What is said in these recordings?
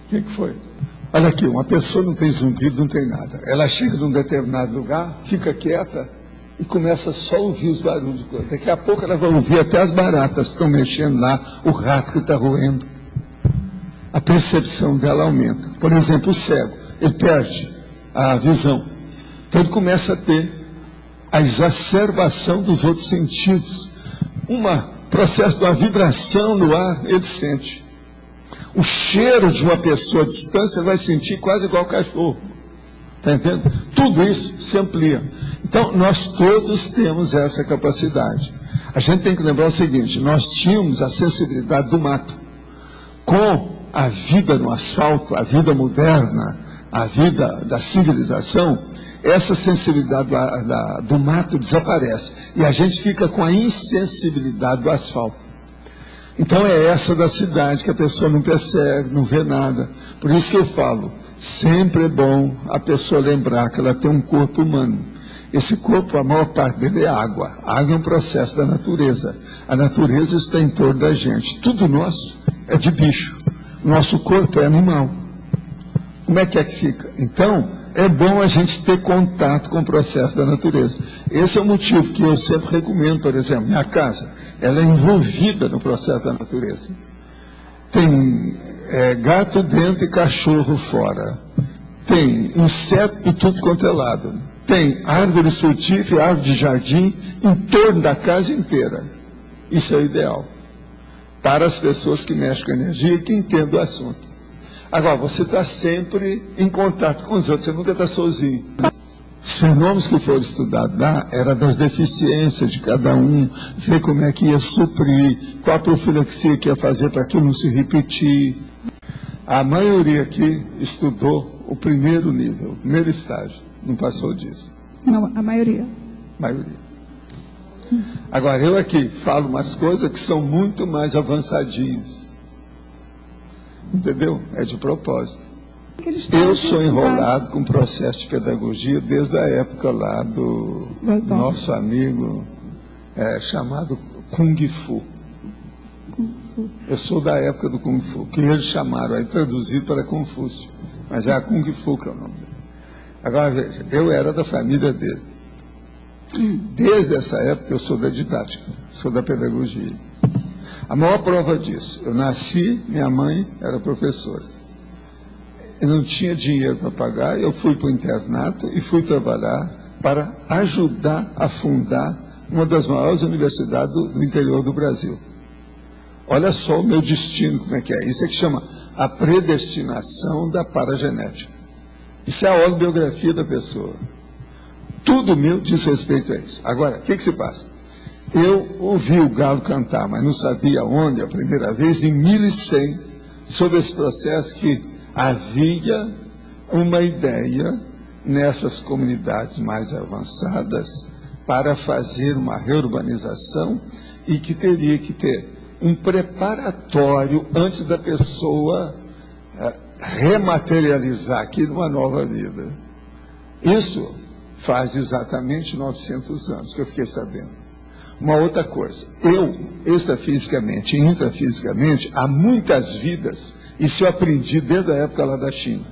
que foi? Olha aqui, uma pessoa não tem zumbido, não tem nada. Ela chega num determinado lugar, fica quieta e começa só a ouvir os barulhos de coisa. Daqui a pouco ela vai ouvir até as baratas que estão mexendo lá, o rato que está roendo. A percepção dela aumenta. Por exemplo, o cego, ele perde a visão. Então ele começa a ter a exacerbação dos outros sentidos. Um processo de uma vibração no ar, ele sente. O cheiro de uma pessoa à distância vai sentir quase igual o cachorro. Está entendendo? Tudo isso se amplia. Então, nós todos temos essa capacidade. A gente tem que lembrar o seguinte, nós tínhamos a sensibilidade do mato. Com a vida no asfalto, a vida moderna, a vida da civilização, essa sensibilidade do mato desaparece. E a gente fica com a insensibilidade do asfalto. Então é essa da cidade que a pessoa não percebe, não vê nada. Por isso que eu falo, sempre é bom a pessoa lembrar que ela tem um corpo humano. Esse corpo, a maior parte dele é água. A água é um processo da natureza. A natureza está em torno da gente. Tudo nosso é de bicho. Nosso corpo é animal. Como é que fica? Então, é bom a gente ter contato com o processo da natureza. Esse é o motivo que eu sempre recomendo, por exemplo, minha casa, ela é envolvida no processo da natureza. Tem gato dentro e cachorro fora. Tem inseto de tudo quanto é lado. Tem árvores frutíferas, árvore de jardim, em torno da casa inteira. Isso é o ideal. Para as pessoas que mexem com energia e que entendem o assunto. Agora, você está sempre em contato com os outros, você nunca está sozinho. Os fenômenos que foram estudados lá eram das deficiências de cada um, ver como é que ia suprir, qual a profilaxia que ia fazer para aquilo não se repetir. A maioria aqui estudou o primeiro nível, o primeiro estágio, não passou disso. Não, a maioria. Maioria. Agora, eu aqui falo umas coisas que são muito mais avançadinhas. Entendeu? É de propósito. Eu sou enrolado com o processo de pedagogia desde a época lá do nosso amigo chamado Kung Fu. Eu sou da época do Kung Fu, que eles chamaram, aí traduzido para Confúcio. Mas é a Kung Fu que é o nome dele. Agora veja, eu era da família dele. Desde essa época eu sou da didática, sou da pedagogia. A maior prova disso, eu nasci, minha mãe era professora. Eu não tinha dinheiro para pagar, eu fui para o internato e fui trabalhar para ajudar a fundar uma das maiores universidades do interior do Brasil. Olha só o meu destino, como é que é. Isso é que chama a predestinação da paragenética. Isso é a autobiografia da pessoa. Tudo meu diz respeito a isso. Agora, o que se passa? Eu ouvi o galo cantar, mas não sabia onde, a primeira vez, em 1100, sobre esse processo que havia uma ideia nessas comunidades mais avançadas para fazer uma reurbanização e que teria que ter um preparatório antes da pessoa rematerializar aquilo numa nova vida. Isso faz exatamente 900 anos que eu fiquei sabendo. Uma outra coisa, eu, extrafisicamente e intrafisicamente, há muitas vidas, isso eu aprendi desde a época lá da China.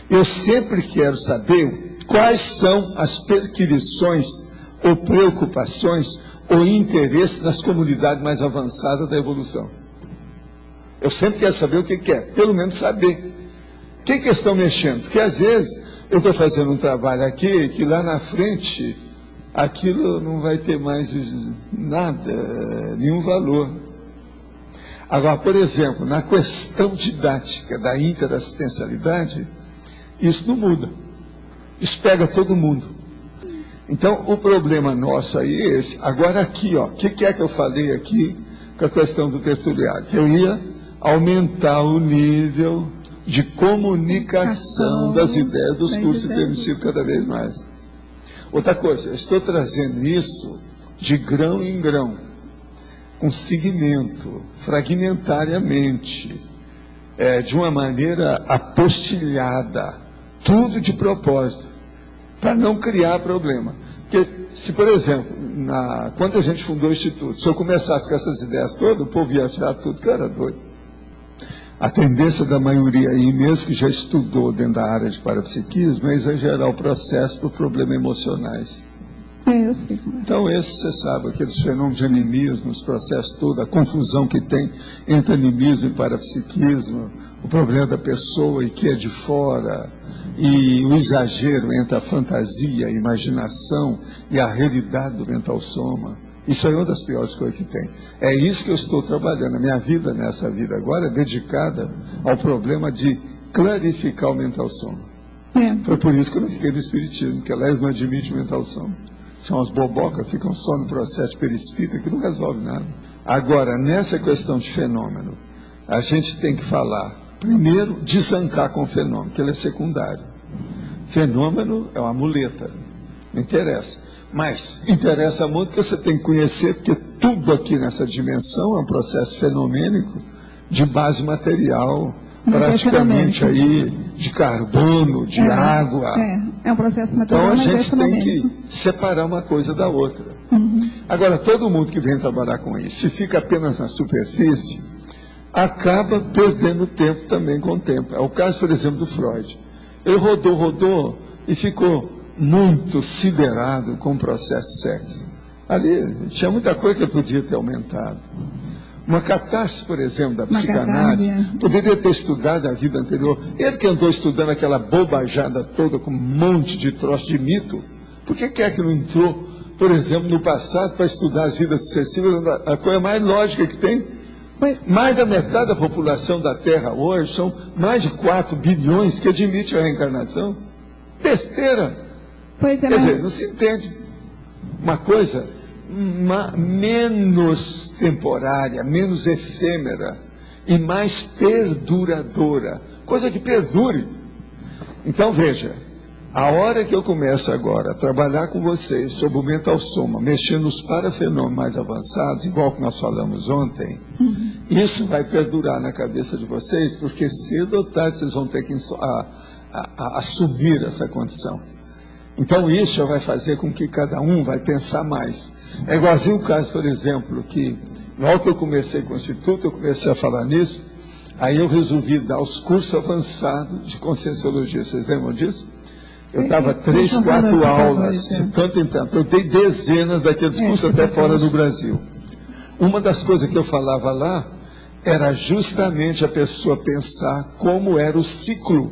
Eu sempre quero saber quais são as perquisições ou preocupações ou interesses nas comunidades mais avançadas da evolução. Eu sempre quero saber o que é, pelo menos saber. O que eles estão mexendo? Porque às vezes eu estou fazendo um trabalho aqui que lá na frente aquilo não vai ter mais nada, nenhum valor. Agora, por exemplo, na questão didática da interassistencialidade, isso não muda. Isso pega todo mundo. Então, o problema nosso aí é esse. Agora aqui, ó, o que é que eu falei aqui com a questão do tertuliário? Que eu ia aumentar o nível de comunicação das ideias dos cursos permissivos cada vez mais. Outra coisa, eu estou trazendo isso de grão em grão, com segmento, fragmentariamente, de uma maneira apostilhada, tudo de propósito, para não criar problema. Porque, se por exemplo, quando a gente fundou o Instituto, se eu começasse com essas ideias todas, o povo ia tirar tudo, que eu era doido. A tendência da maioria aí, mesmo que já estudou dentro da área de parapsiquismo, é exagerar o processo por problemas emocionais. Eu sei como é. Então, esse, você sabe, aqueles fenômenos de animismo, os processos todos, a confusão que tem entre animismo e parapsiquismo, o problema da pessoa e que é de fora, e o exagero entre a fantasia, a imaginação e a realidade do mental soma. Isso é uma das piores coisas que tem. É isso que eu estou trabalhando. A minha vida nessa vida agora é dedicada ao problema de clarificar o mental soma. Foi por isso que eu não fiquei no espiritismo, porque lá eles não admitem o mental soma. São as bobocas, ficam só no processo de perispírita que não resolve nada. Agora, nessa questão de fenômeno, a gente tem que falar, primeiro, desancar com o fenômeno, que ele é secundário. Fenômeno é uma muleta, não interessa. Mas interessa muito porque você tem que conhecer, porque tudo aqui nessa dimensão é um processo fenomênico de base material, praticamente aí de carbono, de água. É um processo material. Então a gente tem que separar uma coisa da outra. Agora, todo mundo que vem trabalhar com isso, se fica apenas na superfície, acaba perdendo tempo também com o tempo. É o caso, por exemplo, do Freud. Ele rodou e ficou muito siderado com o processo de sexo. Ali tinha muita coisa que ele podia ter aumentado. Uma catarse, por exemplo, da psicanálise, poderia ter estudado a vida anterior. Ele que andou estudando aquela bobajada toda com um monte de troço de mito, por que é que não entrou, por exemplo, no passado para estudar as vidas sucessivas, a coisa mais lógica que tem? Mais da metade da população da Terra hoje são mais de 4 bilhões que admitem a reencarnação. Besteira! Pois é, quer dizer, não se entende. Uma coisa menos temporária, menos efêmera e mais perduradora. Coisa que perdure. Então, veja, a hora que eu começo agora a trabalhar com vocês sobre o mental soma, mexendo nos parafenômenos mais avançados, igual que nós falamos ontem, isso vai perdurar na cabeça de vocês, porque cedo ou tarde vocês vão ter que assumir essa condição. Então isso já vai fazer com que cada um vai pensar mais. É igualzinho o caso, por exemplo, que logo que eu comecei com o Instituto, eu comecei a falar nisso, aí eu resolvi dar os cursos avançados de Conscienciologia. Vocês lembram disso? Eu dava 3, 4 aulas, de tanto em tanto. Eu dei dezenas daqueles cursos até fora do Brasil. Uma das coisas que eu falava lá era justamente a pessoa pensar como era o ciclo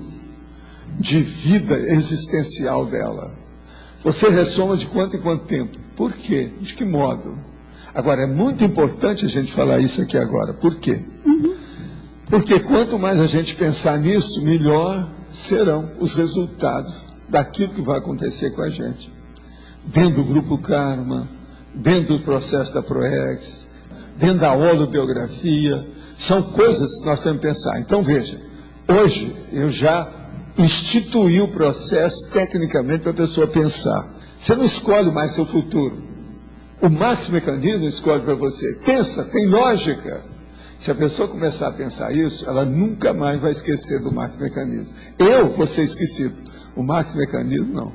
de vida existencial dela. Você ressoma de quanto em quanto tempo? Por quê? De que modo? Agora, é muito importante a gente falar isso aqui agora. Por quê? Porque quanto mais a gente pensar nisso, melhor serão os resultados daquilo que vai acontecer com a gente. Dentro do Grupo Karma, dentro do processo da ProEx, dentro da holobiografia, são coisas que nós temos que pensar. Então, veja, hoje eu já instituir o processo tecnicamente para a pessoa pensar. Você não escolhe mais seu futuro. O Max Mecanismo escolhe para você. Pensa, tem lógica. Se a pessoa começar a pensar isso, ela nunca mais vai esquecer do Max Mecanismo. Eu vou ser esquecido. O Max Mecanismo, não.